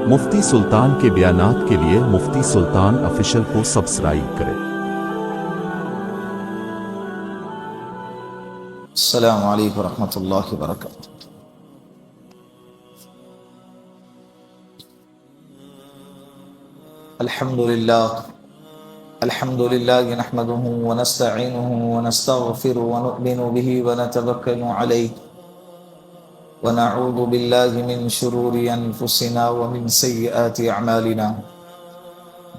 مفتی سلطان کے بیانات کے لیے مفتی سلطان آفیشل کو سبسکرائب کریں۔ السلام علیکم ورحمۃ اللہ وبرکاتہ۔ الحمد للہ نحمده ونستعینه ونستغفره ونؤمن به ونتوکل علیہ ونعوذ باللہ من شرور انفسنا ومن سیئات اعمالنا،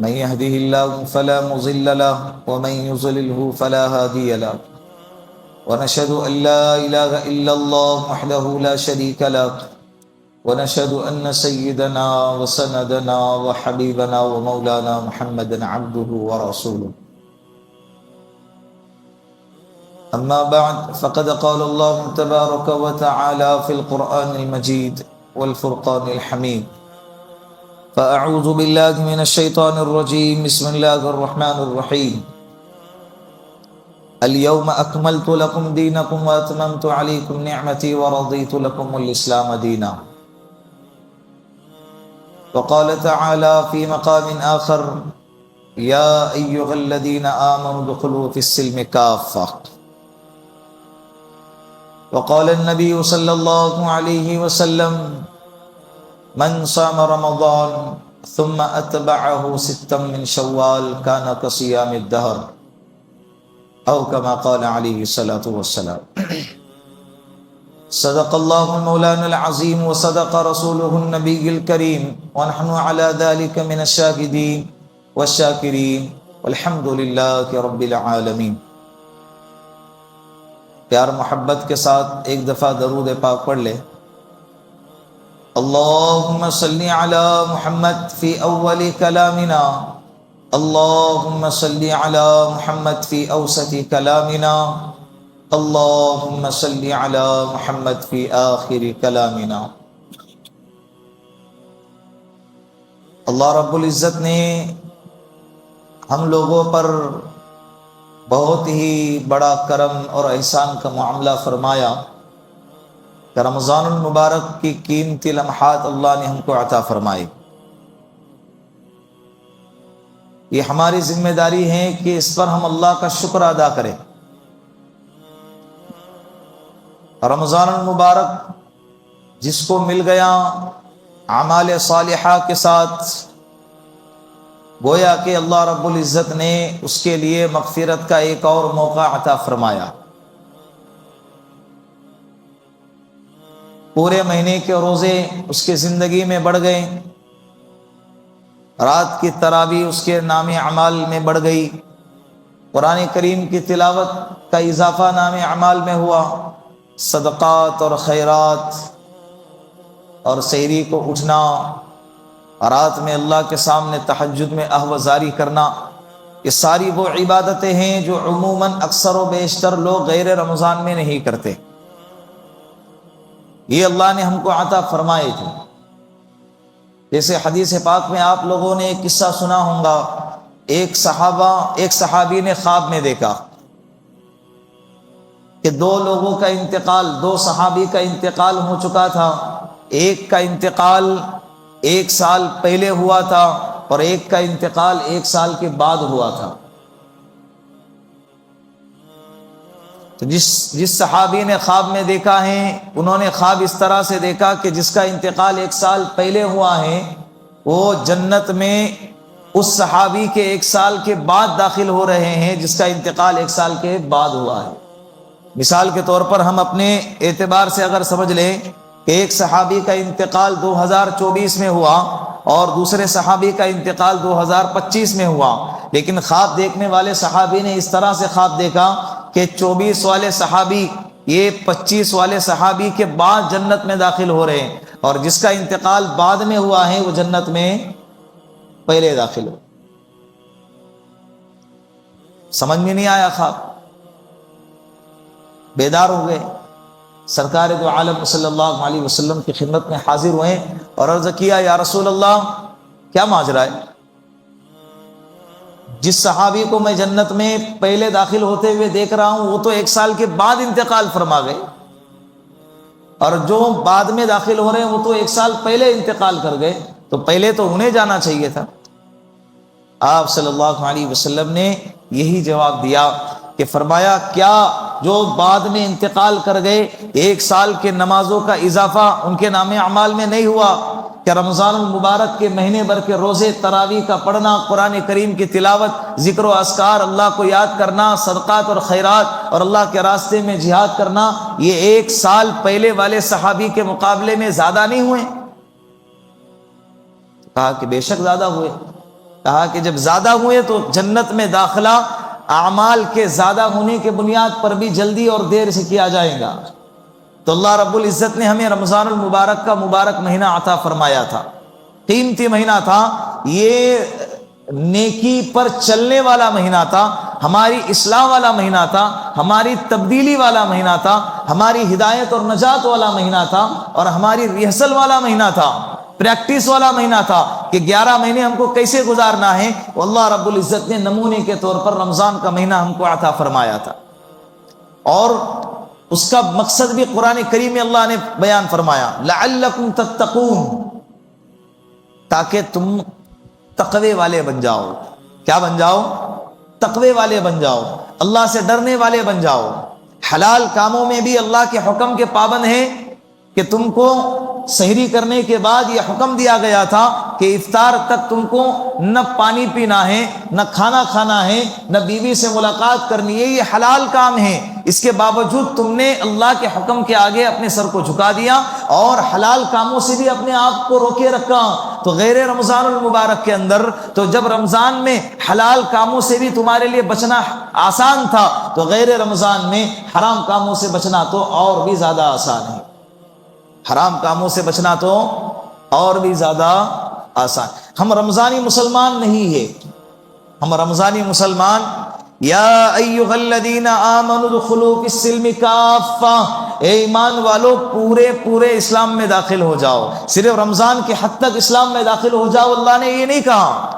من يهده الله فلا مضل له ومن يضلله فلا هادي له، ونشهد ان لا اله الا الله وحده لا شريك له، ونشهد ان سيدنا وسندنا وحبيبنا ومولانا محمدا عبده ورسوله، اما بعد فقد قال الله تبارك وتعالى في القرآن المجيد والفرقان الحميد، فاعوذ بالله من الشيطان الرجيم، بسم الله الرحمن الرحيم، اليوم اكملت لكم دينكم واتممت عليكم نعمتي ورضيت لكم الاسلام دينا، وقال تعالى في مقام آخر، يا أيها الذين آمنوا ادخلوا في السلم كافة، وقال النبي صلى الله عليه وسلم، من صام رمضان ثم أتبعه ستا من شوال كان كصيام الدهر، أو كما قال عليه الصلاة والسلام۔ صدق الله مولانا العظيم وصدق رسوله النبي الكريم، ونحن على ذلك من الشاهدين والشاكرين والحمد لله رب العالمين۔ پیار محبت کے ساتھ ایک دفعہ درود پاک پڑھ لے۔ اللهم صل على محمد في اول كلامنا، اللهم صل على محمد في اوسط كلامنا، اللهم صل على محمد في آخر کلامنا۔ اللہ رب العزت نے ہم لوگوں پر بہت ہی بڑا کرم اور احسان کا معاملہ فرمایا کہ رمضان المبارک کی قیمتی لمحات اللہ نے ہم کو عطا فرمائے۔ یہ ہماری ذمہ داری ہے کہ اس پر ہم اللہ کا شکر ادا کریں۔ رمضان المبارک جس کو مل گیا اعمال صالحہ کے ساتھ، گویا کہ اللہ رب العزت نے اس کے لیے مغفرت کا ایک اور موقع عطا فرمایا۔ پورے مہینے کے روزے اس کے زندگی میں بڑھ گئے، رات کی تراویح اس کے نام اعمال میں بڑھ گئی، قرآن کریم کی تلاوت کا اضافہ نام اعمال میں ہوا، صدقات اور خیرات اور سحری کو اٹھنا، رات میں اللہ کے سامنے تہجد میں احوذاری کرنا، یہ ساری وہ عبادتیں ہیں جو عموماً اکثر و بیشتر لوگ غیر رمضان میں نہیں کرتے۔ یہ اللہ نے ہم کو عطا فرمائے تھے۔ جیسے حدیث پاک میں آپ لوگوں نے ایک قصہ سنا ہوگا، ایک صحابی نے خواب میں دیکھا کہ دو لوگوں کا انتقال، دو صحابی کا انتقال ہو چکا تھا، ایک کا انتقال 1 سال پہلے ہوا تھا اور ایک کا انتقال 1 سال کے بعد ہوا تھا۔ تو جس صحابی نے خواب میں دیکھا ہے، انہوں نے خواب اس طرح سے دیکھا کہ جس کا انتقال 1 سال پہلے ہوا ہے وہ جنت میں اس صحابی کے 1 سال کے بعد داخل ہو رہے ہیں جس کا انتقال 1 سال کے بعد ہوا ہے۔ مثال کے طور پر ہم اپنے اعتبار سے اگر سمجھ لیں کہ ایک صحابی کا انتقال 2024 میں ہوا اور دوسرے صحابی کا انتقال 2025 میں ہوا، لیکن خواب دیکھنے والے صحابی نے اس طرح سے خواب دیکھا کہ 24 والے صحابی یہ 25 والے صحابی کے بعد جنت میں داخل ہو رہے ہیں، اور جس کا انتقال بعد میں ہوا ہے وہ جنت میں پہلے داخل ہو۔ سمجھ میں نہیں آیا خواب، بیدار ہو گئے، سرکار دو عالم صلی اللہ علیہ وسلم کی خدمت میں حاضر ہوئے اور عرض کیا، یا رسول اللہ کیا ماجرا ہے؟ جس صحابی کو میں جنت میں پہلے داخل ہوتے ہوئے دیکھ رہا ہوں وہ تو 1 سال کے بعد انتقال فرما گئے، اور جو بعد میں داخل ہو رہے ہیں وہ تو 1 سال پہلے انتقال کر گئے، تو پہلے تو انہیں جانا چاہیے تھا۔ آپ صلی اللہ علیہ وسلم نے یہی جواب دیا کہ فرمایا کیا جو بعد میں انتقال کر گئے 1 سال کے نمازوں کا اضافہ ان کے نام اعمال میں نہیں ہوا؟ کہ رمضان المبارک کے مہینے بھر کے روزے، تراویح کا پڑھنا، قرآن کریم کی تلاوت، ذکر و اذکار، اللہ کو یاد کرنا، صدقات اور خیرات اور اللہ کے راستے میں جہاد کرنا، یہ 1 سال پہلے والے صحابی کے مقابلے میں زیادہ نہیں ہوئے؟ کہا کہ بے شک زیادہ ہوئے۔ کہا کہ جب زیادہ ہوئے تو جنت میں داخلہ اعمال کے زیادہ ہونے کے بنیاد پر بھی جلدی اور دیر سے کیا جائے گا۔ تو اللہ رب العزت نے ہمیں رمضان المبارک کا مبارک مہینہ عطا فرمایا تھا، قیمتی مہینہ تھا، یہ نیکی پر چلنے والا مہینہ تھا، ہماری اصلاح والا مہینہ تھا، ہماری تبدیلی والا مہینہ تھا، ہماری ہدایت اور نجات والا مہینہ تھا، اور ہماری ریہرسل والا مہینہ تھا، پریکٹس والا مہینہ تھا کہ 11 مہینے ہم کو کیسے گزارنا ہے۔ اللہ رب العزت نے نمونے کے طور پر رمضان کا مہینہ ہم کو عطا فرمایا تھا، اور اس کا مقصد بھی قرآن کریم میں اللہ نے بیان فرمایا، لعلکم تتقون، تاکہ تم تقوی والے بن جاؤ۔ کیا بن جاؤ؟ تقوی والے بن جاؤ، اللہ سے ڈرنے والے بن جاؤ۔ حلال کاموں میں بھی اللہ کے حکم کے پابند ہیں کہ تم کو سحری کرنے کے بعد یہ حکم دیا گیا تھا کہ افطار تک تم کو نہ پانی پینا ہے، نہ کھانا کھانا ہے، نہ بیوی سے ملاقات کرنی ہے، یہ حلال کام ہے۔ اس کے باوجود تم نے اللہ کے حکم کے آگے اپنے سر کو جھکا دیا اور حلال کاموں سے بھی اپنے آپ کو روکے رکھا۔ تو غیر رمضان المبارک کے اندر تو جب رمضان میں حلال کاموں سے بھی تمہارے لیے بچنا آسان تھا، تو غیر رمضان میں حرام کاموں سے بچنا تو اور بھی زیادہ آسان ہے۔ حرام کاموں سے بچنا تو اور بھی زیادہ آسان۔ ہم رمضانی مسلمان نہیں ہیں، ہم رمضانی مسلمان، یا ایھا الذین آمنوا ادخلوا فی السلم کافہ، اے ایمان والو پورے اسلام میں داخل ہو جاؤ۔ صرف رمضان کے حد تک اسلام میں داخل ہو جاؤ اللہ نے یہ نہیں کہا،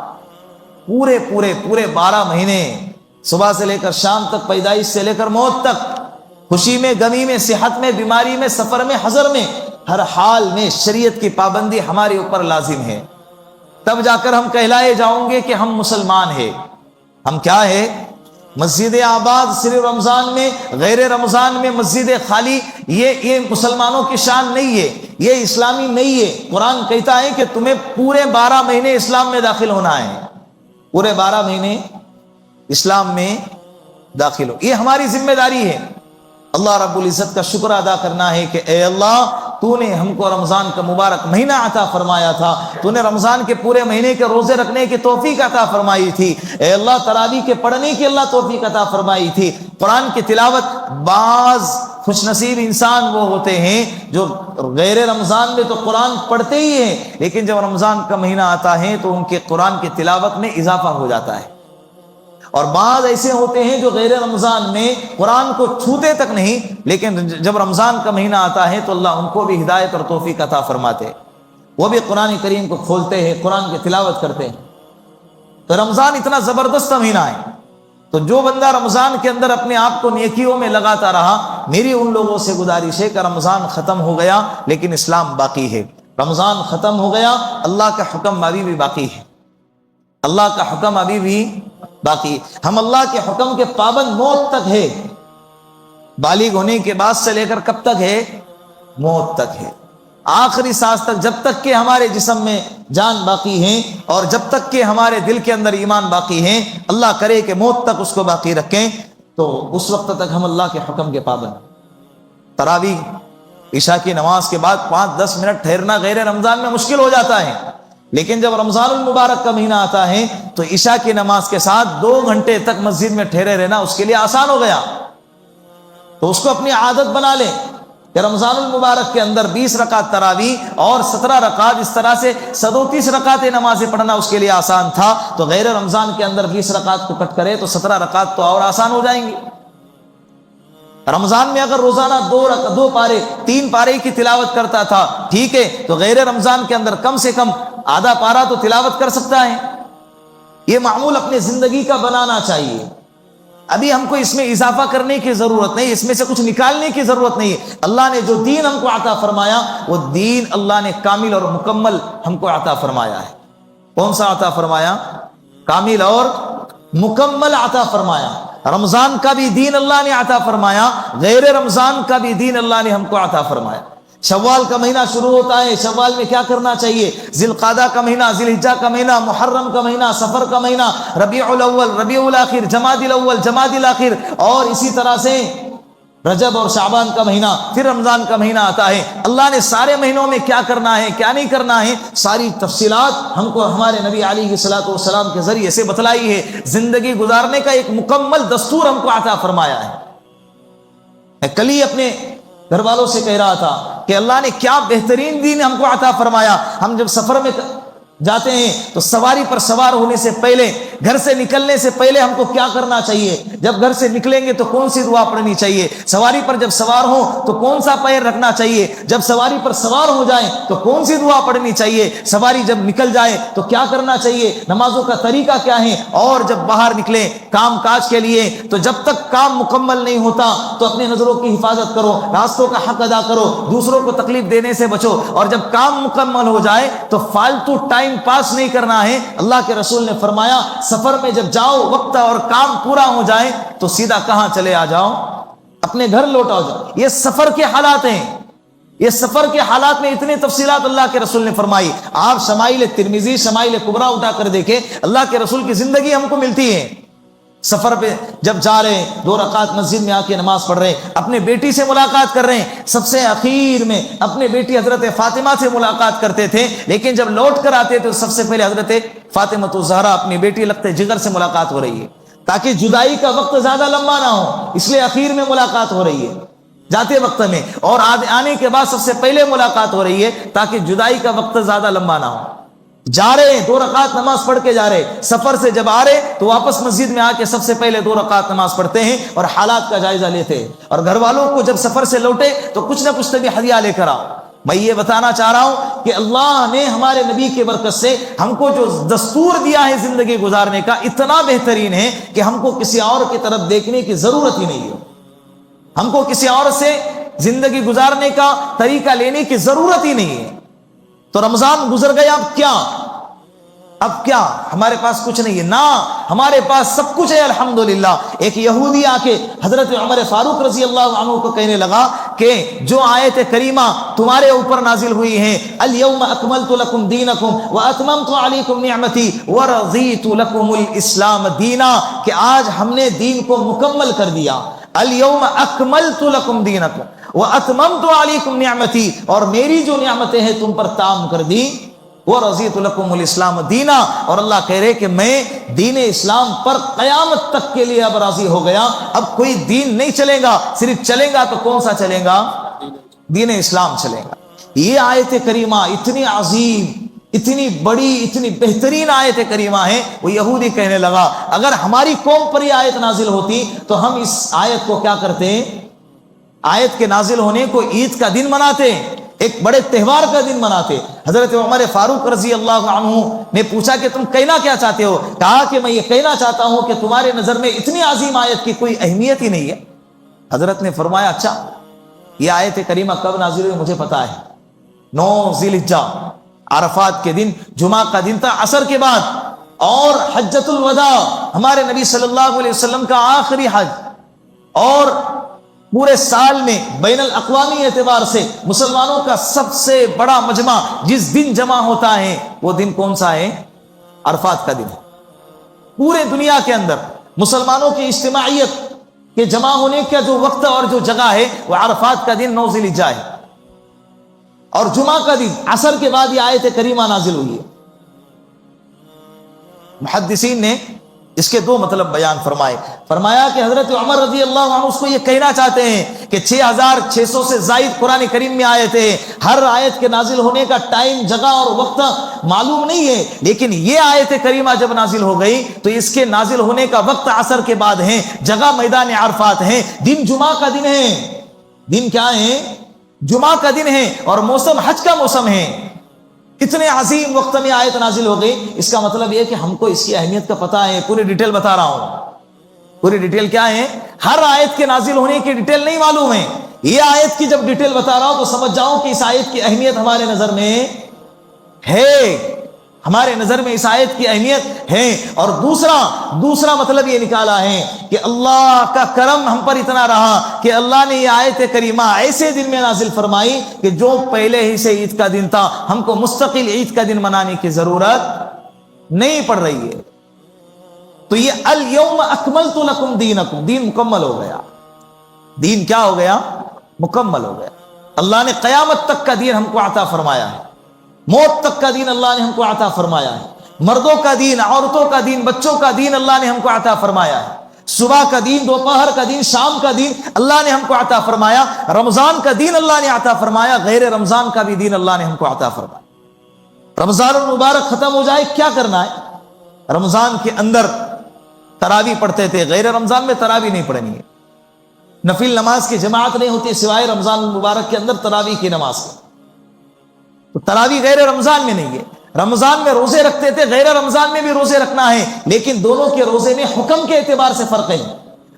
پورے 12 مہینے، صبح سے لے کر شام تک، پیدائش سے لے کر موت تک، خوشی میں، غمی میں، صحت میں، بیماری میں، سفر میں، حضر میں، ہر حال میں شریعت کی پابندی ہمارے اوپر لازم ہے۔ تب جا کر ہم کہلائے جاؤں گے کہ ہم مسلمان ہیں۔ ہم کیا ہے؟ مسجد آباد صرف رمضان میں، غیر رمضان میں مسجد خالی، یہ مسلمانوں کی شان نہیں ہے، یہ اسلامی نہیں ہے۔ قرآن کہتا ہے کہ تمہیں پورے 12 مہینے اسلام میں داخل ہونا ہے، پورے 12 مہینے اسلام میں داخل ہو، یہ ہماری ذمہ داری ہے۔ اللہ رب العزت کا شکر ادا کرنا ہے کہ اے اللہ تو نے ہم کو رمضان کا مبارک مہینہ عطا فرمایا تھا، تو نے رمضان کے پورے مہینے کے روزے رکھنے کی توفیق عطا فرمائی تھی، اے اللہ تراویح کے پڑھنے کی اللہ توفیق عطا فرمائی تھی، قرآن کی تلاوت۔ بعض خوش نصیب انسان وہ ہوتے ہیں جو غیر رمضان میں تو قرآن پڑھتے ہی ہیں، لیکن جب رمضان کا مہینہ آتا ہے تو ان کے قرآن کی تلاوت میں اضافہ ہو جاتا ہے، اور بعض ایسے ہوتے ہیں جو غیر رمضان میں قرآن کو چھوتے تک نہیں، لیکن جب رمضان کا مہینہ آتا ہے تو اللہ ان کو بھی ہدایت اور توفیق عطا فرماتے ہیں، وہ بھی قرآن کریم کو کھولتے ہیں، قرآن کی تلاوت کرتے ہیں۔ تو رمضان اتنا زبردست مہینہ ہے، تو جو بندہ رمضان کے اندر اپنے آپ کو نیکیوں میں لگاتا رہا، میری ان لوگوں سے گزارش ہے کہ رمضان ختم ہو گیا لیکن اسلام باقی ہے، رمضان ختم ہو گیا، اللہ کا حکم ابھی بھی باقی ہے، اللہ کا حکم ابھی بھی باقی، ہم اللہ کے حکم کے پابند موت تک ہے، بالغ ہونے کے بعد سے لے کر کب تک ہے؟ موت تک ہے، آخری سانس تک، جب تک کہ ہمارے جسم میں جان باقی ہے اور جب تک کہ ہمارے دل کے اندر ایمان باقی ہے، اللہ کرے کہ موت تک اس کو باقی رکھیں، تو اس وقت تک ہم اللہ کے حکم کے پابند۔ تراویح عشاء کی نماز کے بعد 5-10 منٹ ٹھہرنا غیر رمضان میں مشکل ہو جاتا ہے، لیکن جب رمضان المبارک کا مہینہ آتا ہے تو عشاء کی نماز کے ساتھ 2 گھنٹے تک مسجد میں ٹھہرے رہنا اس کے لیے آسان ہو گیا۔ تو اس کو اپنی عادت بنا لیں کہ رمضان المبارک کے اندر 20 رکعت تراویح اور 17 رکعت، اس طرح سے 37 رکعت نمازیں پڑھنا اس کے لیے آسان تھا، تو غیر رمضان کے اندر 20 رکعت کو کٹ کرے تو 17 رکعت تو اور آسان ہو جائیں گی۔ رمضان میں اگر روزانہ 2 پارے 3 پارے کی تلاوت کرتا تھا ٹھیک ہے، تو غیر رمضان کے اندر کم سے کم آدھا پارا تو تلاوت کر سکتا ہے۔ یہ معمول اپنے زندگی کا بنانا چاہیے، ابھی ہم کو اس میں اضافہ کرنے کی ضرورت نہیں، اس میں سے کچھ نکالنے کی ضرورت نہیں ہے۔ اللہ نے جو دین ہم کو عطا فرمایا وہ دین اللہ نے کامل اور مکمل ہم کو عطا فرمایا ہے۔ کون سا عطا فرمایا؟ کامل اور مکمل عطا فرمایا۔ رمضان کا بھی دین اللہ نے عطا فرمایا، غیر رمضان کا بھی دین اللہ نے ہم کو عطا فرمایا۔ شوال کا مہینہ شروع ہوتا ہے، شوال میں کیا کرنا چاہیے؟ ذی القعدہ کا مہینہ، ذی الحجہ کا مہینہ، محرم کا مہینہ، سفر کا مہینہ، ربیع الاول، ربیع الاخر، جمادی الاول، جمادی الاخر، اور اسی طرح سے رجب اور شعبان کا مہینہ، پھر رمضان کا مہینہ آتا ہے۔ اللہ نے سارے مہینوں میں کیا کرنا ہے، کیا نہیں کرنا ہے، ساری تفصیلات ہم کو ہمارے نبی علیہ الصلوۃ والسلام کے ذریعے سے بتلائی ہے۔ زندگی گزارنے کا ایک مکمل دستور ہم کو عطا فرمایا ہے۔ میں کل ہی اپنے گھر والوں سے کہہ رہا تھا کہ اللہ نے کیا بہترین دین ہم کو عطا فرمایا۔ ہم جب سفر میں جاتے ہیں تو سواری پر سوار ہونے سے پہلے، گھر سے نکلنے سے پہلے ہم کو کیا کرنا چاہیے؟ جب گھر سے نکلیں گے تو کون سی دعا پڑھنی چاہیے؟ سواری پر جب سوار ہو تو کون سا پیر رکھنا چاہیے؟ جب سواری پر سوار ہو جائیں تو کون سی دعا پڑھنی چاہیے؟ سواری جب نکل جائے تو کیا کرنا چاہیے؟ نمازوں کا طریقہ کیا ہے؟ اور جب باہر نکلیں کام کاج کے لیے تو جب تک کام مکمل نہیں ہوتا تو اپنے نظروں کی حفاظت کرو، راستوں کا حق ادا کرو، دوسروں کو تکلیف دینے سے بچو، اور جب کام مکمل ہو جائے تو فالتو ٹائم پاس نہیں کرنا ہے۔ اللہ کے رسول نے فرمایا سفر میں جب جاؤ وقت اور کام پورا ہو جائے تو سیدھا کہاں چلے آ جاؤ؟ اپنے گھر لوٹ آ جاؤ۔ یہ سفر کے حالات ہیں، یہ سفر کے حالات میں اتنی تفصیلات اللہ کے رسول نے فرمائی۔ آپ شمائل ترمذی، شمائل کبریٰ اٹھا کر دیکھیں، اللہ کے رسول کی زندگی ہم کو ملتی ہے۔ سفر پہ جب جا رہے ہیں 2 رکعت مسجد میں آ کے نماز پڑھ رہے ہیں، اپنے بیٹی سے ملاقات کر رہے ہیں، سب سے اخیر میں اپنے بیٹی حضرت فاطمہ سے ملاقات کرتے تھے، لیکن جب لوٹ کر آتے تو سب سے پہلے حضرت فاطمہ الزہرا اپنی بیٹی لگتے جگر سے ملاقات ہو رہی ہے، تاکہ جدائی کا وقت زیادہ لمبا نہ ہو، اس لیے اخیر میں ملاقات ہو رہی ہے جاتے وقت میں، اور آنے کے بعد سب سے پہلے ملاقات ہو رہی ہے تاکہ جدائی کا وقت زیادہ لمبا نہ ہو۔ جا رہے 2 رکعت نماز پڑھ کے جا رہے، سفر سے جب آ رہے تو واپس مسجد میں آ کے سب سے پہلے 2 رکعت نماز پڑھتے ہیں اور حالات کا جائزہ لیتے ہیں، اور گھر والوں کو جب سفر سے لوٹے تو کچھ نہ کچھ طبی ہدیہ لے کر آؤ۔ میں یہ بتانا چاہ رہا ہوں کہ اللہ نے ہمارے نبی کے برکت سے ہم کو جو دستور دیا ہے زندگی گزارنے کا اتنا بہترین ہے کہ ہم کو کسی اور کی طرف دیکھنے کی ضرورت ہی نہیں ہے، ہم کو کسی اور سے زندگی گزارنے کا طریقہ لینے کی ضرورت ہی نہیں ہے۔ تو رمضان گزر گیا، اب کیا ہمارے پاس کچھ نہیں ہے؟ نہ، ہمارے پاس سب کچھ ہے الحمدللہ۔ ایک یہودی آ کے حضرت عمر فاروق رضی اللہ عنہ کو کہنے لگا کہ جو آیت کریمہ تمہارے اوپر نازل ہوئی ہیں، الیوم اکملت لکم دینکم واتممت علیکم نعمتی ورضیت لکم الاسلام دینا، کہ آج ہم نے دین کو مکمل کر دیا، الیوم اکملت لکم دینکم واتممت علیکم نعمتی، اور میری جو نعمتیں ہیں تم پر تام کر دی، وَرَضِيتُ لَكُمُ الْإِسْلَامَ دِينًا، اور اللہ کہہ رہے کہ میں دین اسلام پر قیامت تک کے لیے اب راضی ہو گیا، اب کوئی دین نہیں چلے گا، صرف چلے گا تو کون سا چلے گا؟ دین اسلام چلے گا۔ یہ آیت کریمہ اتنی عظیم، اتنی بڑی، اتنی بہترین آیت کریمہ ہے۔ وہ یہودی کہنے لگا اگر ہماری قوم پر یہ آیت نازل ہوتی تو ہم اس آیت کو کیا کرتے؟ آیت کے نازل ہونے کو عید کا دن مناتے، ایک بڑے تہوار کا دن مناتے۔ حضرت عمر فاروق رضی اللہ عنہ نے پوچھا کہ تم کہنا کیا چاہتے ہو؟ کہا کہ میں یہ کہنا چاہتا ہوں کہ تمہارے نظر میں اتنی عظیم آیت کی کوئی اہمیت ہی نہیں ہے۔ حضرت نے فرمایا اچھا یہ آیت کریمہ کب نازل ہوئی مجھے پتا ہے، 9 ذی الحجہ، عرفات کے دن، جمعہ کا دن تھا، عصر کے بعد، اور حجۃ الوداع ہمارے نبی صلی اللہ علیہ وسلم کا آخری حج، اور پورے سال میں بین الاقوامی اعتبار سے مسلمانوں کا سب سے بڑا مجمع جس دن جمع ہوتا ہے وہ دن کون سا ہے؟ عرفات کا دن ہے۔ پورے دنیا کے اندر مسلمانوں کی اجتماعیت کے جمع ہونے کا جو وقت اور جو جگہ ہے وہ عرفات کا دن 9 ذی الحجہ ہے، اور جمعہ کا دن عصر کے بعد یہ آیت کریمہ نازل ہوئی ہے۔ محدثین نے اس کے 2 مطلب بیان فرمائے۔ فرمایا کہ حضرت عمر رضی اللہ عنہ اس کو یہ کہنا چاہتے ہیں کہ 6600 سے زائد قرآن کریم میں آیتیں ہیں، ہر آیت کے نازل ہونے کا ٹائم، جگہ اور وقت معلوم نہیں ہے، لیکن یہ آیت کریمہ جب نازل ہو گئی تو اس کے نازل ہونے کا وقت عصر کے بعد ہے، جگہ میدان عرفات ہے، دن جمعہ کا دن ہے۔ دن کیا ہے؟ جمعہ کا دن ہے، اور موسم حج کا موسم ہے۔ اتنے عظیم وقت میں آیت نازل ہو گئی، اس کا مطلب یہ کہ ہم کو اس کی اہمیت کا پتہ ہے، پوری ڈیٹیل بتا رہا ہوں۔ پوری ڈیٹیل کیا ہے؟ ہر آیت کے نازل ہونے کی ڈیٹیل نہیں معلوم ہے. یہ آیت کی جب ڈیٹیل بتا رہا ہوں تو سمجھ جاؤں کہ اس آیت کی اہمیت ہمارے نظر میں ہے. ہمارے نظر میں اس آیت کی اہمیت ہے. اور دوسرا مطلب یہ نکالا ہے کہ اللہ کا کرم ہم پر اتنا رہا کہ اللہ نے یہ آیت کریمہ ایسے دن میں نازل فرمائی کہ جو پہلے ہی سے عید کا دن تھا، ہم کو مستقل عید کا دن منانے کی ضرورت نہیں پڑ رہی ہے. تو یہ الیوم اکملت لکم دینکم، دین مکمل ہو گیا. دین کیا ہو گیا؟ مکمل ہو گیا. اللہ نے قیامت تک کا دین ہم کو عطا فرمایا ہے. موت تک کا دین اللہ نے ہم کو عطا فرمایا ہے. مردوں کا دین، عورتوں کا دین، بچوں کا دین اللہ نے ہم کو عطا فرمایا ہے. صبح کا دین، دوپہر کا دین، شام کا دین اللہ نے ہم کو عطا فرمایا. رمضان کا دین اللہ نے عطا فرمایا. غیر رمضان کا بھی دین اللہ نے ہم کو عطا فرمایا. رمضان المبارک ختم ہو جائے کیا کرنا ہے؟ رمضان کے اندر تراویح پڑھتے تھے، غیر رمضان میں تراویح نہیں پڑھنی ہے. نفل نماز کی جماعت نہیں ہوتی سوائے رمضان المبارک کے اندر تراویح کی نماز. تو تراویح غیر رمضان میں نہیں ہے. رمضان میں روزے رکھتے تھے، غیر رمضان میں بھی روزے رکھنا ہے، لیکن دونوں کے روزے میں حکم کے اعتبار سے فرق ہے.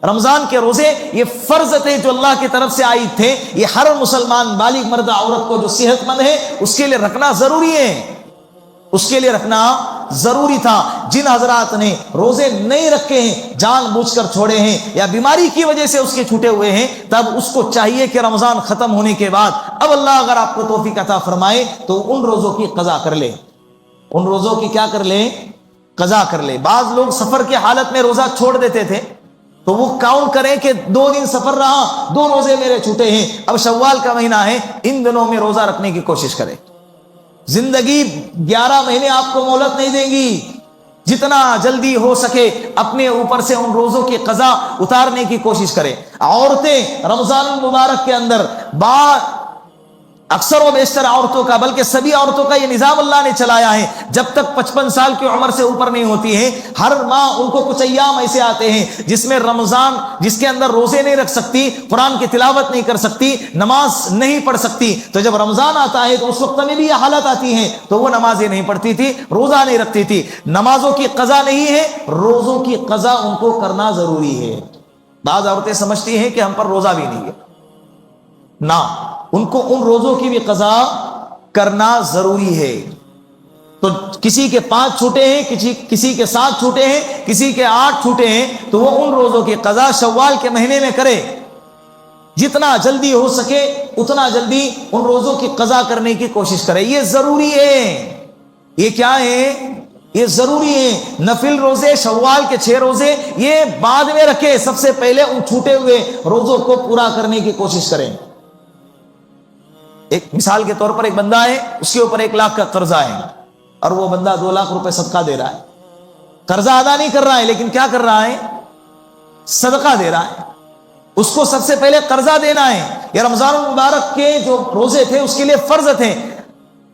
رمضان کے روزے یہ فرض تھے جو اللہ کی طرف سے عائد تھے. یہ ہر مسلمان بالغ مرد عورت کو جو صحت مند ہے اس کے لیے رکھنا ضروری ہے. اس کے لیے رکھنا ضروری تھا. جن حضرات نے روزے نہیں رکھے ہیں، جان بوجھ کر چھوڑے ہیں یا بیماری کی وجہ سے اس کے چھوٹے ہوئے ہیں، تب اس کو چاہیے کہ رمضان ختم ہونے کے بعد اب اللہ اگر آپ کو توفیق عطا فرمائے تو ان روزوں کی قضا کر لے. ان روزوں کی کیا کر لے؟ قضا کر لے. بعض لوگ سفر کی حالت میں روزہ چھوڑ دیتے تھے تو وہ کاؤنٹ کریں کہ 2 دن سفر رہا، 2 روزے میرے چھوٹے ہیں. اب شوال کا مہینہ ہے، ان دنوں میں روزہ رکھنے کی کوشش کریں. زندگی 11 مہینے آپ کو مہلت نہیں دیں گی. جتنا جلدی ہو سکے اپنے اوپر سے ان روزوں کی قضا اتارنے کی کوشش کریں. عورتیں رمضان المبارک کے اندر اکثر و بیشتر عورتوں کا، بلکہ سبھی عورتوں کا یہ نظام اللہ نے چلایا ہے، جب تک 55 سال کی عمر سے اوپر نہیں ہوتی ہیں، ہر ماہ ان کو کچھ ایام ایسے آتے ہیں جس میں رمضان، جس کے اندر روزے نہیں رکھ سکتی، قرآن کی تلاوت نہیں کر سکتی، نماز نہیں پڑھ سکتی. تو جب رمضان آتا ہے تو اس وقت میں بھی یہ حالت آتی ہیں تو وہ نمازیں نہیں پڑھتی تھی، روزہ نہیں رکھتی تھی. نمازوں کی قضا نہیں ہے، روزوں کی قضا ان کو کرنا ضروری ہے. بعض عورتیں سمجھتی ہیں کہ ہم پر روزہ بھی نہیں ہے. نہ، ان کو ان روزوں کی بھی قضا کرنا ضروری ہے. تو کسی کے 5 چھوٹے ہیں، کسی کے 7 چھوٹے ہیں، کسی کے 8 چھوٹے ہیں، تو وہ ان روزوں کی قضا شوال کے مہینے میں کرے. جتنا جلدی ہو سکے اتنا جلدی ان روزوں کی قضا کرنے کی کوشش کرے. یہ ضروری ہے. یہ کیا ہے؟ یہ ضروری ہے. نفل روزے، شوال کے 6 روزے یہ بعد میں رکھے، سب سے پہلے ان چھوٹے ہوئے روزوں کو پورا کرنے کی کوشش کریں. ایک مثال کے طور پر ایک بندہ ہے، اس کے اوپر 1 لاکھ کا قرضہ ہے اور وہ بندہ 2 لاکھ روپے صدقہ دے رہا ہے. قرضہ ادا نہیں کر رہا ہے لیکن کیا کر رہا ہے؟ صدقہ دے رہا ہے. اس کو سب سے پہلے قرضہ دینا ہے. یہ رمضان المبارک کے جو روزے تھے اس کے لیے فرض تھے.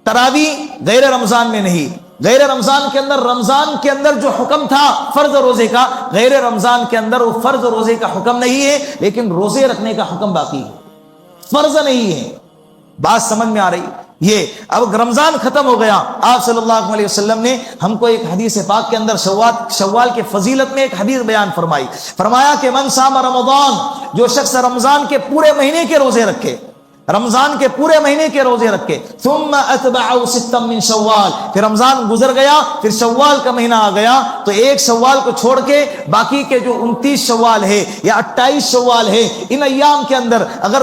تراویح غیر رمضان میں نہیں. غیر رمضان کے اندر جو حکم تھا فرض روزے کا، غیر رمضان کے اندر وہ فرض روزے کا حکم نہیں ہے، لیکن روزے رکھنے کا حکم باقی ہے، فرض نہیں ہے. بات سمجھ میں آ رہی؟ یہ اب رمضان ختم ہو گیا. آپ صلی اللہ علیہ وسلم نے ہم کو ایک حدیث پاک کے اندر شوال کے فضیلت میں ایک حدیث بیان فرمایا کہ من صام رمضان، جو شخص رمضان کے پورے مہینے کے روزے رکھے، رمضان کے پورے مہینے کے روزے رکھے، ثم اتبعه 6 من شوال، پھر رمضان گزر گیا، پھر شوال کا مہینہ آ گیا، تو 1 شوال کو چھوڑ کے باقی کے جو 29 شوال ہے یا 28 شوال ہے، ان ایام کے اندر اگر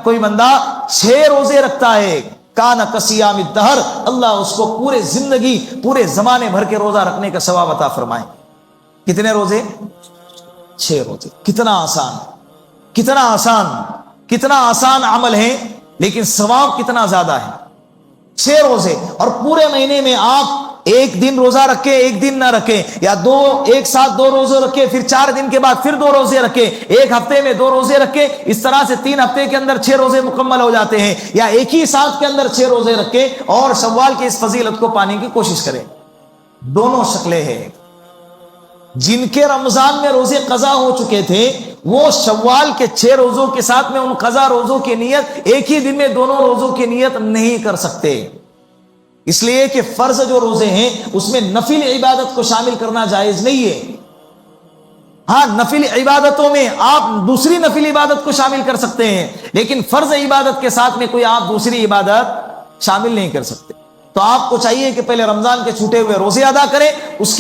کوئی بندہ 6 روزے رکھتا ہے، کان کصیام الدہر، اللہ اس کو پورے زندگی، پورے زمانے بھر کے روزہ رکھنے کا ثواب عطا فرمائے. کتنے روزے؟ 6 روزے. کتنا آسان، کتنا آسان، کتنا آسان عمل ہے، لیکن ثواب کتنا زیادہ ہے. 6 روزے، اور پورے مہینے میں آپ 1 دن روزہ رکھے، 1 دن نہ رکھے، یا ایک ساتھ 2 روزے رکھے، پھر 4 دن کے بعد پھر 2 روزے رکھے، 1 ہفتے میں 2 روزے رکھے، اس طرح سے 3 ہفتے کے اندر 6 روزے مکمل ہو جاتے ہیں. یا ایک ہی ساتھ کے اندر 6 روزے رکھے اور شوال کی اس فضیلت کو پانے کی کوشش کریں. دونوں شکلیں ہیں. جن کے رمضان میں روزے قضا ہو چکے تھے وہ شوال کے 6 روزوں کے ساتھ میں ان قضا روزوں کی نیت ایک ہی دن میں دونوں روزوں کی نیت نہیں کر سکتے، اس لیے کہ فرض جو روزے ہیں اس میں نفل عبادت کو شامل کرنا جائز نہیں ہے. ہاں نفل عبادتوں میں آپ دوسری نفل عبادت کو شامل کر سکتے ہیں، لیکن فرض عبادت کے ساتھ میں کوئی آپ دوسری عبادت شامل نہیں کر سکتے۔ تو آپ کو چاہیے کہ پہلے رمضان کے چھوٹے ہوئے روزے ادا کریں، اس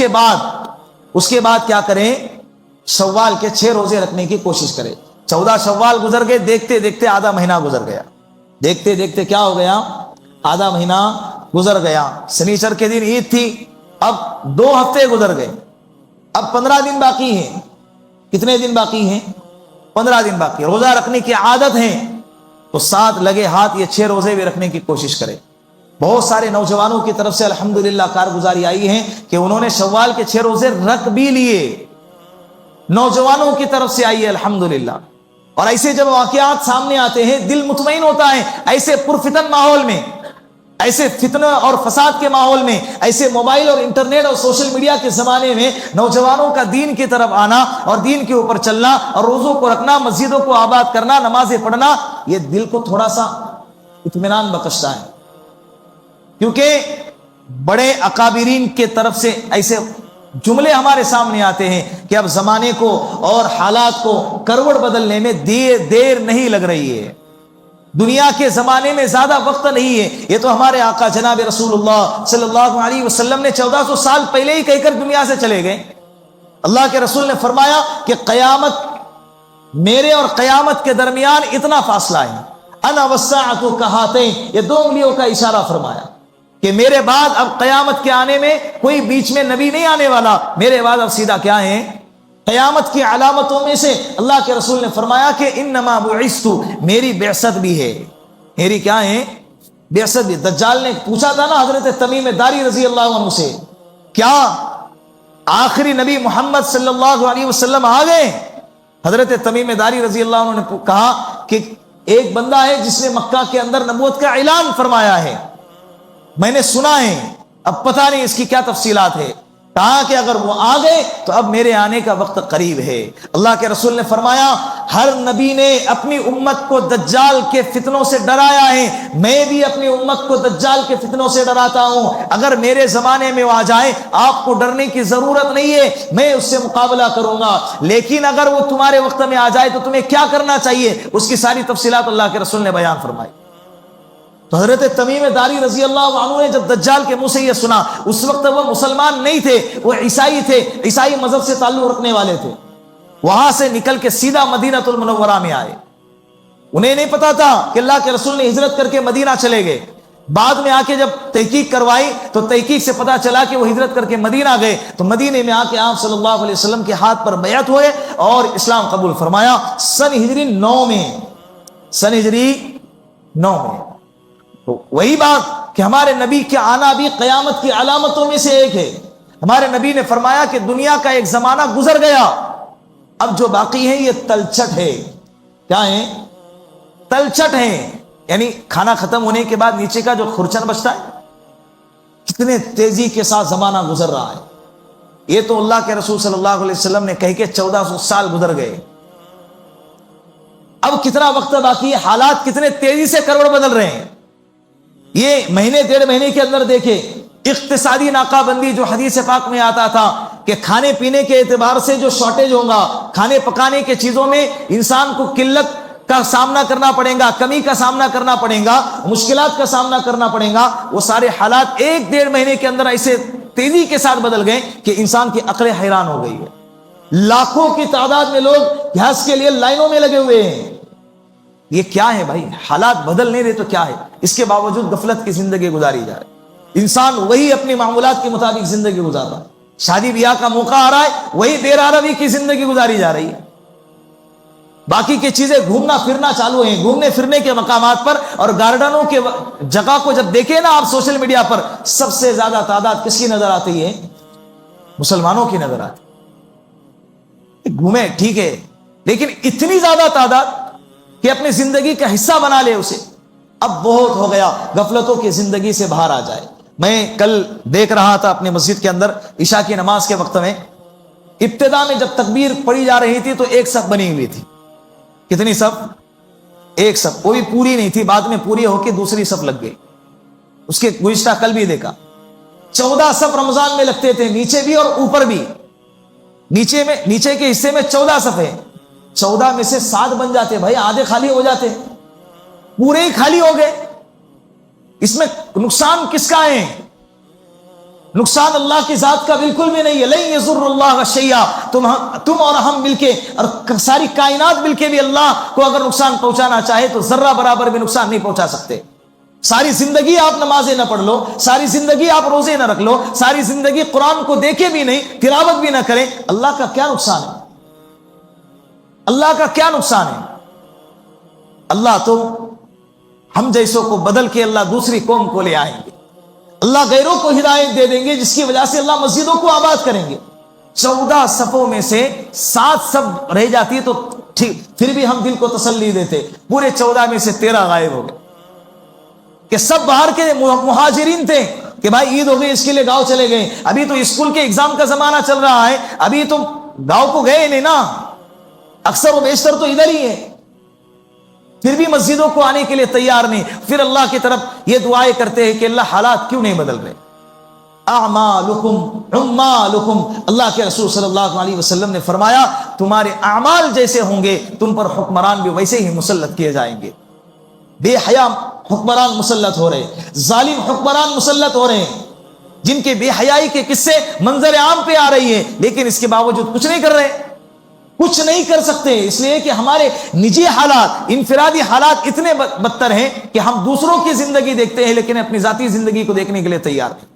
کے بعد کیا کریں، شوال کے 6 روزے رکھنے کی کوشش کریں۔ 14 شوال گزر گئے، دیکھتے دیکھتے آدھا مہینہ گزر گیا، دیکھتے دیکھتے کیا ہو گیا، آدھا مہینہ گزر گیا۔ سنیچر کے دن عید تھی، اب 2 ہفتے گزر گئے، اب 15 دن باقی ہیں۔ کتنے دن باقی ہیں؟ 15 دن باقی۔ روزہ رکھنے کی عادت ہے تو ساتھ لگے ہاتھ یہ 6 روزے بھی رکھنے کی کوشش کریں۔ بہت سارے نوجوانوں کی طرف سے الحمدللہ کارگزاری آئی ہے کہ انہوں نے شوال کے 6 روزے رکھ بھی لیے، نوجوانوں کی طرف سے آئی ہے الحمدللہ۔ اور ایسے جب واقعات سامنے آتے ہیں دل مطمئن ہوتا ہے۔ ایسے پرفتن ماحول میں، ایسے فتنہ اور فساد کے ماحول میں، ایسے موبائل اور انٹرنیٹ اور سوشل میڈیا کے زمانے میں نوجوانوں کا دین کی طرف آنا اور دین کے اوپر چلنا اور روزوں کو رکھنا، مسجدوں کو آباد کرنا، نمازیں پڑھنا، یہ دل کو تھوڑا سا اطمینان بخشتا ہے، کیونکہ بڑے اکابرین کے طرف سے ایسے جملے ہمارے سامنے آتے ہیں کہ اب زمانے کو اور حالات کو کروڑ بدلنے میں دیر نہیں لگ رہی ہے، دنیا کے زمانے میں زیادہ وقت نہیں ہے۔ یہ تو ہمارے آقا جناب رسول اللہ صلی اللہ علیہ وسلم نے 1400 سال پہلے ہی کہہ کر دنیا سے چلے گئے۔ اللہ کے رسول نے فرمایا کہ قیامت، میرے اور قیامت کے درمیان اتنا فاصلہ ہے، انا والساعۃ کہاتین، یہ 2 انگلیوں کا اشارہ فرمایا کہ میرے بعد اب قیامت کے آنے میں کوئی بیچ میں نبی نہیں آنے والا، میرے بعد اب سیدھا کیا ہے، قیامت کی علامتوں میں سے اللہ کے رسول نے فرمایا کہ انما بعثت، میری بعثت بھی ہے، میری کیا ہے، بعثت بھی۔ دجال نے پوچھا تھا نا حضرت تمیم داری رضی اللہ عنہ سے، کیا آخری نبی محمد صلی اللہ علیہ وسلم آ گئے؟ حضرت تمیم داری رضی اللہ عنہ نے کہا کہ ایک بندہ ہے جس نے مکہ کے اندر نبوت کا اعلان فرمایا ہے، میں نے سنا ہے، اب پتہ نہیں اس کی کیا تفصیلات ہے۔ کہا کہ اگر وہ آ گئے تو اب میرے آنے کا وقت قریب ہے۔ اللہ کے رسول نے فرمایا ہر نبی نے اپنی امت کو دجال کے فتنوں سے ڈرایا ہے، میں بھی اپنی امت کو دجال کے فتنوں سے ڈراتا ہوں۔ اگر میرے زمانے میں وہ آ جائے آپ کو ڈرنے کی ضرورت نہیں ہے، میں اس سے مقابلہ کروں گا، لیکن اگر وہ تمہارے وقت میں آ جائے تو تمہیں کیا کرنا چاہیے، اس کی ساری تفصیلات اللہ کے رسول نے بیان فرمائی۔ تو حضرت تمیم داری رضی اللہ عنہ نے جب دجال کے منہ سے یہ سنا، اس وقت وہ مسلمان نہیں تھے، وہ عیسائی تھے، عیسائی مذہب سے تعلق رکھنے والے تھے، وہاں سے نکل کے سیدھا مدینہ المنورہ میں آئے۔ انہیں نہیں پتا تھا کہ اللہ کے رسول نے ہجرت کر کے مدینہ چلے گئے، بعد میں آ کے جب تحقیق کروائی تو تحقیق سے پتا چلا کہ وہ ہجرت کر کے مدینہ گئے، تو مدینے میں آ کے آپ صلی اللہ علیہ وسلم کے ہاتھ پر بیعت ہوئے اور اسلام قبول فرمایا سن ہجری 9 میں، سن ہجری 9 میں۔ تو وہی بات کہ ہمارے نبی کے آنا بھی قیامت کی علامتوں میں سے ایک ہے۔ ہمارے نبی نے فرمایا کہ دنیا کا ایک زمانہ گزر گیا، اب جو باقی ہے یہ تلچھٹ ہے۔ کیا ہے؟ تلچھٹ ہے، یعنی کھانا ختم ہونے کے بعد نیچے کا جو خرچن بچتا ہے، کتنے تیزی کے ساتھ زمانہ گزر رہا ہے۔ یہ تو اللہ کے رسول صلی اللہ علیہ وسلم نے کہہ کے 1400 سال گزر گئے، اب کتنا وقت باقی ہے، حالات کتنے تیزی سے کروڑ بدل رہے ہیں۔ یہ مہینے 1.5 مہینے کے اندر دیکھیں اقتصادی ناکہ بندی جو حدیث پاک میں آتا تھا کہ کھانے پینے کے اعتبار سے جو شارٹیج ہوگا، کھانے پکانے کے چیزوں میں انسان کو قلت کا سامنا کرنا پڑے گا، کمی کا سامنا کرنا پڑے گا، مشکلات کا سامنا کرنا پڑے گا، وہ سارے حالات 1-1.5 مہینے کے اندر ایسے تیزی کے ساتھ بدل گئے کہ انسان کی عقل حیران ہو گئی ہے۔ لاکھوں کی تعداد میں لوگ گیس کے لیے لائنوں میں لگے ہوئے ہیں۔ یہ کیا ہے بھائی؟ حالات بدل نہیں رہے تو کیا ہے؟ اس کے باوجود غفلت کی زندگی گزاری جائے، انسان وہی اپنی معمولات کے مطابق زندگی گزارتا ہے، شادی بیاہ کا موقع آ رہا ہے وہی بے روی کی زندگی گزاری جا رہی ہے، باقی کی چیزیں گھومنا پھرنا چالو ہیں، گھومنے پھرنے کے مقامات پر اور گارڈنوں کے جگہ کو جب دیکھیں نا آپ سوشل میڈیا پر، سب سے زیادہ تعداد کس کی نظر آتی ہے؟ مسلمانوں کی نظر آتی۔ گھومے ٹھیک ہے، لیکن اتنی زیادہ تعداد کہ اپنی زندگی کا حصہ بنا لے اسے، اب بہت ہو گیا، غفلتوں کی زندگی سے باہر آ جائے۔ میں کل دیکھ رہا تھا اپنے مسجد کے اندر عشاء کی نماز کے وقت میں، ابتدا میں جب تکبیر پڑھی جا رہی تھی تو ایک صف بنی ہوئی تھی۔ کتنی صف؟ ایک صف، وہ بھی پوری نہیں تھی، بعد میں پوری ہو کے دوسری صف لگ گئی۔ اس کے گزشتہ کل بھی دیکھا 14 صف رمضان میں لگتے تھے، نیچے بھی اور اوپر بھی، نیچے کے حصے میں 14 صفحے، 14 میں سے 7 بن جاتے بھائی، آدھے خالی ہو جاتے، پورے ہی خالی ہو گئے۔ اس میں نقصان کس کا ہے؟ نقصان اللہ کی ذات کا بالکل بھی نہیں ہے۔ لن یضر اللہ شیئا، تم اور ہم مل کے اور ساری کائنات مل کے بھی اللہ کو اگر نقصان پہنچانا چاہے تو ذرہ برابر بھی نقصان نہیں پہنچا سکتے۔ ساری زندگی آپ نمازیں نہ پڑھ لو، ساری زندگی آپ روزے نہ رکھ لو، ساری زندگی قرآن کو دیکھے بھی نہیں، تلاوت بھی نہ کریں، اللہ کا کیا نقصان ہے؟ اللہ کا کیا نقصان ہے؟ اللہ تو ہم جیسوں کو بدل کے اللہ دوسری قوم کو لے آئیں گے، اللہ غیروں کو ہدایت دے دیں گے، جس کی وجہ سے اللہ مسجدوں کو آباد کریں گے۔ 14 صفوں میں سے 7 سب رہ جاتی ہے تو ٹھیک، پھر بھی ہم دل کو تسلی دیتے، پورے 14 میں سے 13 غائب ہو گئے کہ سب باہر کے مہاجرین تھے کہ بھائی عید ہو گئی اس کے لیے گاؤں چلے گئے، ابھی تو اسکول کے ایگزام کا زمانہ چل رہا ہے، ابھی تو گاؤں کو گئے نہیں نا، اکثر و بیشتر تو ادھر ہی ہے، پھر بھی مسجدوں کو آنے کے لیے تیار نہیں۔ پھر اللہ کی طرف یہ دعائیں کرتے ہیں کہ اللہ حالات کیوں نہیں بدل رہے؟ اعمالکم عمالکم، اللہ کے رسول صلی اللہ علیہ وسلم نے فرمایا تمہارے اعمال جیسے ہوں گے تم پر حکمران بھی ویسے ہی مسلط کیے جائیں گے۔ بے حیا حکمران مسلط ہو رہے، ظالم حکمران مسلط ہو رہے ہیں، جن کے بے حیائی کے قصے منظر عام پہ آ رہی ہے، لیکن اس کے باوجود کچھ نہیں کر رہے، کچھ نہیں کر سکتے، اس لیے کہ ہمارے نجی حالات، انفرادی حالات اتنے بدتر ہیں کہ ہم دوسروں کی زندگی دیکھتے ہیں لیکن اپنی ذاتی زندگی کو دیکھنے کے لیے تیار ہیں۔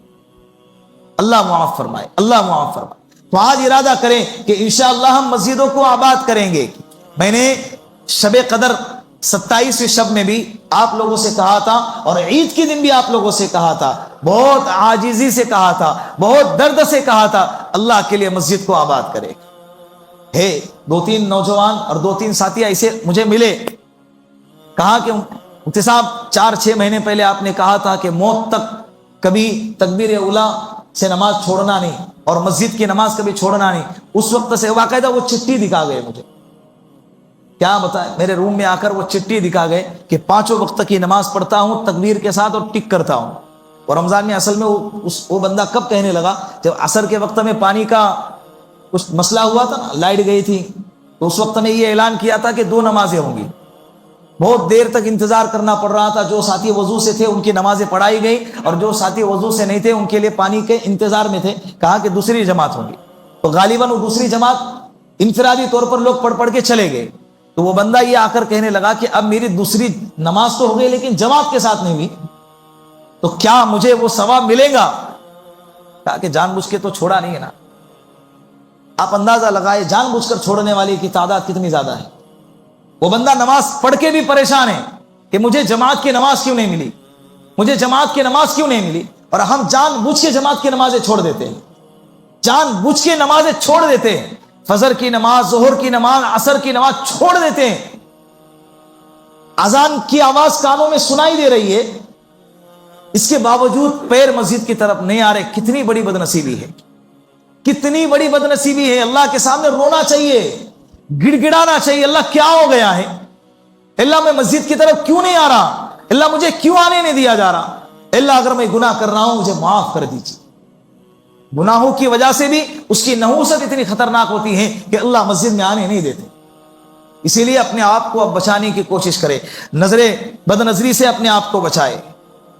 اللہ معاف فرمائے، اللہ معاف فرمائے۔ تو آج ارادہ کریں کہ انشاءاللہ ہم مسجدوں کو آباد کریں گے۔ میں نے شب قدر 27ویں شب میں بھی آپ لوگوں سے کہا تھا اور عید کے دن بھی آپ لوگوں سے کہا تھا، بہت عاجزی سے کہا تھا، بہت درد سے کہا تھا، اللہ کے لیے مسجد کو آباد کرے۔ 2-3 نوجوان اور 2-3 ساتھی ایسے مجھے ملے، کہا کہ مفتی صاحب 4-6 مہینے پہلے آپ نے کہا تھا کہ موت تک کبھی تکبیر اولیٰ سے نماز چھوڑنا نہیں اور مسجد کی نماز کبھی چھوڑنا نہیں۔ اس وقت سے باقاعدہ وہ چٹھی دکھا گئے مجھے، کیا بتائیں، میرے روم میں آ کر وہ چٹھی دکھا گئے کہ 5 وقت کی نماز پڑھتا ہوں تکبیر کے ساتھ اور ٹک کرتا ہوں۔ اور رمضان میں اصل میں وہ بندہ کب کہنے لگا؟ جب عصر کے وقت میں پانی کا کچھ مسئلہ ہوا تھا نا، لائٹ گئی تھی، تو اس وقت میں یہ اعلان کیا تھا کہ 2 نمازیں ہوں گی۔ بہت دیر تک انتظار کرنا پڑ رہا تھا، جو ساتھی وضو سے تھے ان کی نمازیں پڑھائی گئی اور جو ساتھی وضو سے نہیں تھے ان کے لیے پانی کے انتظار میں تھے، کہا کہ دوسری جماعت ہوگی۔ تو غالباً وہ دوسری جماعت انفرادی طور پر لوگ پڑھ کے چلے گئے۔ تو وہ بندہ یہ آ کر کہنے لگا کہ اب میری دوسری نماز تو ہو گئی لیکن جماعت کے ساتھ نہیں ہوئی، تو کیا مجھے وہ ثواب ملے گا؟ کہا کہ جان بوجھ کے تو چھوڑا نہیں ہے نا۔ آپ اندازہ لگائے جان بوجھ کر چھوڑنے والے کی تعداد کتنی زیادہ ہے۔ وہ بندہ نماز پڑھ کے بھی پریشان ہے کہ مجھے جماعت کی نماز کیوں نہیں ملی، مجھے جماعت کی نماز کیوں نہیں ملی، اور ہم جان بوجھ کے جماعت کی نمازیں چھوڑ دیتے ہیں، جان بوجھ کے نمازیں چھوڑ دیتے ہیں، فجر کی نماز، ظہر کی نماز، عصر کی نماز چھوڑ دیتے ہیں۔ اذان کی آواز کانوں میں سنائی دے رہی ہے، اس کے باوجود پیر مسجد کی طرف نہیں آ رہے۔ کتنی بڑی بدنصیبی ہے، کتنی بڑی بدنصیبی ہے۔ اللہ کے سامنے رونا چاہیے، گڑ گڑانا چاہیے، اللہ کیا ہو گیا ہے؟ اللہ میں مسجد کی طرف کیوں نہیں آ رہا؟ اللہ مجھے کیوں آنے نہیں دیا جا رہا؟ اللہ اگر میں گناہ کر رہا ہوں مجھے معاف کر دیجیے۔ گناہوں کی وجہ سے بھی اس کی نحوست اتنی خطرناک ہوتی ہے کہ اللہ مسجد میں آنے نہیں دیتے۔ اسی لیے اپنے آپ کو اب بچانے کی کوشش کرے، بد نظری سے اپنے آپ کو بچائے،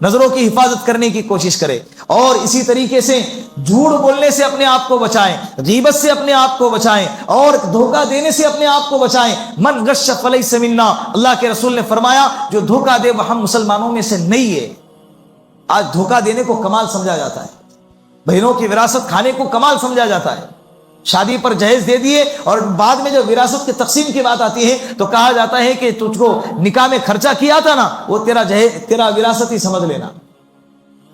نظروں کی حفاظت کرنے کی کوشش کرے، اور اسی طریقے سے جھوٹ بولنے سے اپنے آپ کو بچائیں، غیبت سے اپنے آپ کو بچائیں، اور دھوکہ دینے سے اپنے آپ کو بچائیں۔ من غش فلیس منا، اللہ کے رسول نے فرمایا جو دھوکہ دے وہ ہم مسلمانوں میں سے نہیں ہے۔ آج دھوکہ دینے کو کمال سمجھا جاتا ہے، بہنوں کی وراثت کھانے کو کمال سمجھا جاتا ہے، شادی پر جہیز دے دیے اور بعد میں جب وراثت کی تقسیم کی بات آتی ہے تو کہا جاتا ہے کہ تجھ کو نکاح میں خرچہ کیا تھا نا، وہ تیرا وراثت ہی سمجھ لینا۔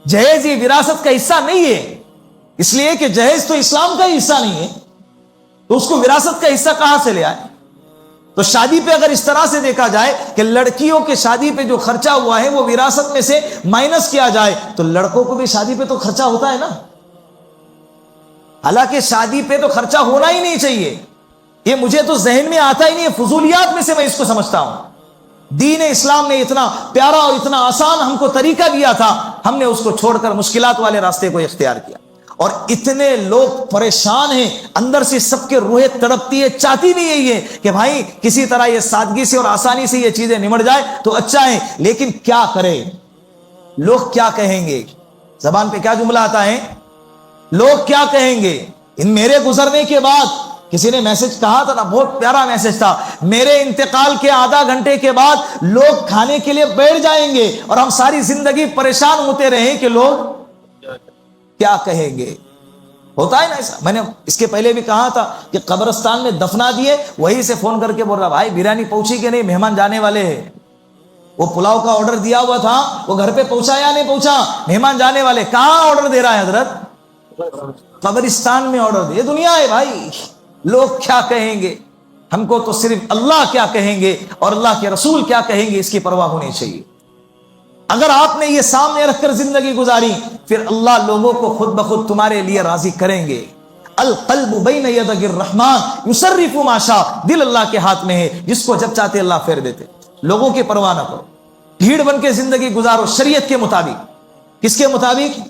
جہیز یہ وراثت کا حصہ نہیں ہے، اس لیے کہ جہیز تو اسلام کا ہی حصہ نہیں ہے، تو اس کو وراثت کا حصہ کہاں سے لے آئے؟ تو شادی پہ اگر اس طرح سے دیکھا جائے کہ لڑکیوں کے شادی پہ جو خرچہ ہوا ہے وہ وراثت میں سے مائنس کیا جائے تو لڑکوں کو بھی شادی پہ تو خرچہ ہوتا ہے نا۔ حالانکہ شادی پہ تو خرچہ ہونا ہی نہیں چاہیے، یہ مجھے تو ذہن میں آتا ہی نہیں ہے، فضولیات میں سے میں اس کو سمجھتا ہوں۔ دین اسلام نے اتنا پیارا اور اتنا آسان ہم کو طریقہ دیا تھا، ہم نے اس کو چھوڑ کر مشکلات والے راستے کو اختیار کیا۔ اور اتنے لوگ پریشان ہیں اندر سے، سب کے روحیں تڑپتی ہے، چاہتی بھی یہی ہے کہ بھائی کسی طرح یہ سادگی سے اور آسانی سے یہ چیزیں نمٹ جائے تو اچھا ہے، لیکن کیا کرے، لوگ کیا کہیں گے؟ زبان پہ کیا جملہ آتا ہے؟ لوگ کیا کہیں گے؟ ان میرے گزرنے کے بعد، کسی نے میسج کہا تھا نا، بہت پیارا میسج تھا، میرے انتقال کے آدھا گھنٹے کے بعد لوگ کھانے کے لیے بیٹھ جائیں گے اور ہم ساری زندگی پریشان ہوتے رہیں کہ لوگ کیا کہیں گے۔ ہوتا ہے نا ایسا؟ میں نے اس کے پہلے بھی کہا تھا کہ قبرستان میں دفنا دیے، وہی سے فون کر کے بول رہا بھائی بریانی پہنچی کہ نہیں، مہمان جانے والے ہیں۔ وہ پلاؤ کا آرڈر دیا ہوا تھا، وہ گھر پہ پہنچا یا نہیں پہنچا؟ مہمان جانے والے۔ کہاں آرڈر دے رہا ہے حضرت؟ قبرستان میں آرڈر دے۔ دنیا ہے بھائی، لوگ کیا کہیں گے؟ ہم کو تو صرف اللہ کیا کہیں گے اور اللہ کے رسول کیا کہیں گے اس کی پرواہ ہونی چاہیے۔ اگر آپ نے یہ سامنے رکھ کر زندگی گزاری، پھر اللہ لوگوں کو خود بخود تمہارے لیے راضی کریں گے۔ القلب بین یدی الرحمن یصرف ما شاء، دل اللہ کے ہاتھ میں ہے، جس کو جب چاہتے اللہ پھیر دیتے۔ لوگوں کی پرواہ نہ کرو، بھیڑ بن کے زندگی گزارو شریعت کے مطابق۔ کس کے مطابق؟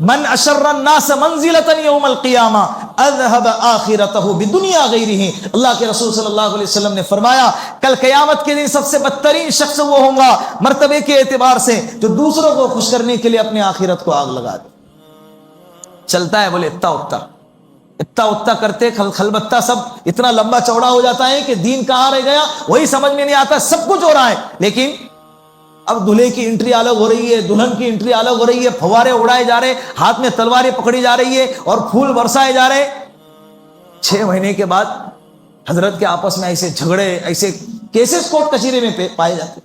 من اشر الناس منزلۃ یوم القیامہ اذهب آخرتہ بدنیا غیرہ۔ اللہ کے رسول صلی اللہ علیہ وسلم نے فرمایا کل قیامت کے دن سب سے بدترین شخص وہ ہوگا مرتبے کے اعتبار سے جو دوسروں کو خوش کرنے کے لیے اپنی آخرت کو آگ لگا دے۔ چلتا ہے بولے اتا اتا کرتے خلبتہ سب اتنا لمبا چوڑا ہو جاتا ہے کہ دین کہاں رہ گیا وہی سمجھ میں نہیں آتا، سب کچھ ہو رہا ہے، لیکن اب دلہے کی انٹری الگ ہو رہی ہے، دلہن کی انٹری الگ ہو رہی ہے، فوارے اڑائے جا رہے، ہاتھ میں تلواریں پکڑی جا رہی ہے اور پھول برسائے جا رہے۔ 6 مہینے کے بعد حضرت کے آپس میں ایسے جھگڑے، ایسے کیسز کورٹ کچہری میں پائے جاتے۔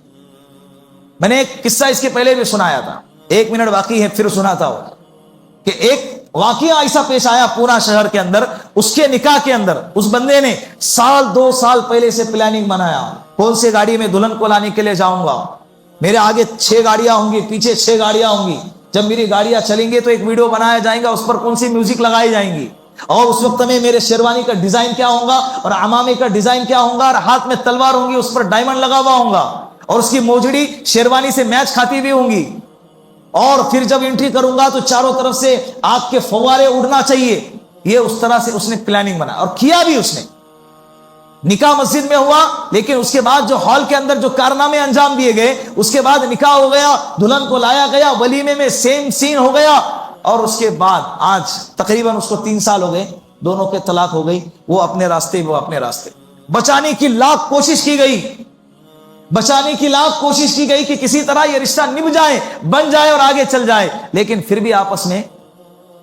میں نے ایک قصہ اس کے پہلے بھی سنایا تھا، 1 منٹ باقی ہے پھر سناتا ہوں کہ ایک واقعہ ایسا پیش آیا پورا شہر کے اندر۔ اس کے نکاح کے اندر اس بندے نے 2 سال پہلے سے پلاننگ بنایا، کون سی گاڑی میں دلہن کو لانے کے لیے جاؤں گا، میرے آگے 6 گاڑیاں ہوں گی، پیچھے 6 گاڑیاں ہوں گی، جب میری گاڑیاں چلیں گے تو ایک ویڈیو بنایا جائے گا، اس پر کون سی میوزک لگائی جائیں گی، اور اس وقت میں میرے شیروانی کا ڈیزائن کیا ہوگا اور عمامے کا ڈیزائن کیا ہوگا، اور ہاتھ میں تلوار ہوں گی، اس پر ڈائمنڈ لگا ہوا ہوگا، اور اس کی موجڑی شیروانی سے میچ کھاتی بھی ہوں گی، اور پھر جب انٹری کروں گا تو چاروں طرف سے آگ کے فوارے اڑنا چاہیے۔ یہ اس طرح سے اس نے پلاننگ بنا اور کیا بھی اس نے۔ نکاح مسجد میں ہوا، لیکن اس کے بعد جو ہال کے اندر جو کارنامے انجام دیے گئے، اس کے بعد نکاح ہو گیا، دلہن کو لایا گیا، ولیمے میں سیم سین ہو گیا، اور اس کے بعد آج تقریباً اس کو 3 سال ہو گئے، دونوں کے طلاق ہو گئی، وہ اپنے راستے وہ اپنے راستے۔ بچانے کی لاکھ کوشش کی گئی، بچانے کی لاکھ کوشش کی گئی کہ کسی طرح یہ رشتہ نبھ جائے، بن جائے اور آگے چل جائے، لیکن پھر بھی آپس میں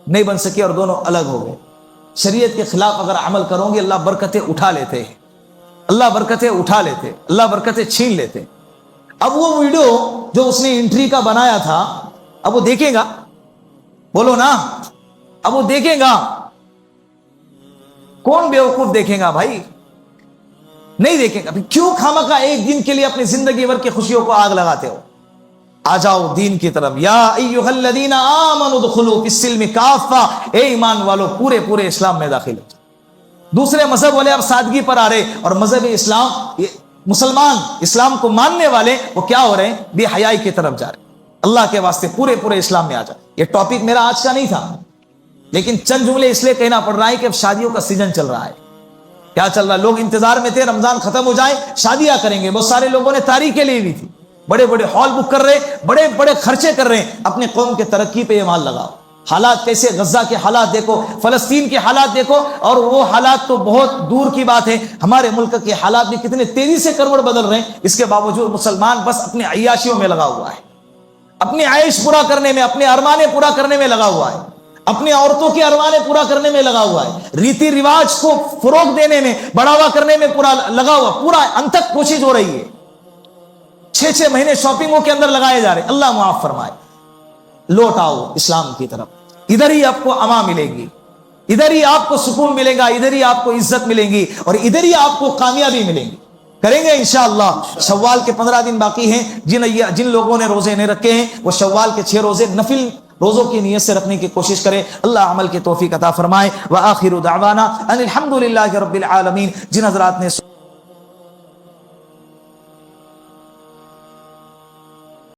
نہیں بن سکے اور دونوں الگ ہو گئے۔ شریعت کے خلاف اگر عمل کرو گے اللہ برکتیں اٹھا لیتے ہیں، اللہ برکتیں اٹھا لیتے، اللہ برکتیں چھین لیتے۔ اب وہ ویڈیو جو اس نے انٹری کا بنایا تھا، اب وہ دیکھے گا، بولو نا، اب وہ دیکھے گا، کون بیوقوف دیکھے گا بھائی؟ نہیں دیکھے گا۔ کیوں خامخواہ ایک دن کے لیے اپنی زندگی بھر کی خوشیوں کو آگ لگاتے ہو؟ آ جاؤ دین کی طرف۔ یا ایھا الذین آمنوا ادخلوا فی السلم کافہ، اے ایمان والو پورے پورے اسلام میں داخل ہو۔ دوسرے مذہب والے اب سادگی پر آ رہے، اور مذہب اسلام، مسلمان اسلام کو ماننے والے وہ کیا ہو رہے ہیں؟ بے حیائی کی طرف جا رہے۔ اللہ کے واسطے پورے پورے اسلام میں آ جائے۔ یہ ٹاپک میرا آج کا نہیں تھا، لیکن چند جملے اس لیے کہنا پڑ رہا ہے کہ اب شادیوں کا سیزن چل رہا ہے۔ کیا چل رہا ہے؟ لوگ انتظار میں تھے رمضان ختم ہو جائے شادیاں کریں گے، بہت سارے لوگوں نے تاریخ کے لیے بھی تھی، بڑے بڑے ہال بک کر رہے، بڑے بڑے خرچے کر رہے ہیں، اپنے قوم کے ترقی پہ یہ مال لگاؤ۔ حالات کیسے، غزہ کے حالات دیکھو، فلسطین کے حالات دیکھو، اور وہ حالات تو بہت دور کی بات ہے، ہمارے ملک کے حالات بھی کتنے تیزی سے کروڑ بدل رہے ہیں، اس کے باوجود مسلمان بس اپنے عیاشیوں میں لگا ہوا ہے، اپنے عیش پورا کرنے میں، اپنے ارمانے پورا کرنے میں لگا ہوا ہے، اپنی عورتوں کے ارمانے پورا کرنے میں لگا ہوا ہے، ریتی رواج کو فروغ دینے میں، بڑھاوا کرنے میں پورا لگا ہوا، پورا انتک کوشش ہو رہی ہے۔ 6 مہینے شاپنگوں کے اندر لگائے جا رہے۔ اللہ معاف فرمائے۔ لوٹ آؤ اسلام کی طرف، ادھر ہی آپ کو امان ملے گی، ادھر ہی آپ کو سکون ملے گا، ادھر ہی آپ کو عزت ملے گی، اور ادھر ہی آپ کو کامیابی ملے گی۔ کریں گے انشاءاللہ۔ شوال کے 15 دن باقی ہیں، جن لوگوں نے روزے نہیں رکھے ہیں وہ شوال کے 6 روزے نفل روزوں کی نیت سے رکھنے کی کوشش کرے۔ اللہ عمل کی توفیق عطا فرمائے۔ وآخر دعوانا ان الحمدللہ رب العالمین۔ جن حضرات نے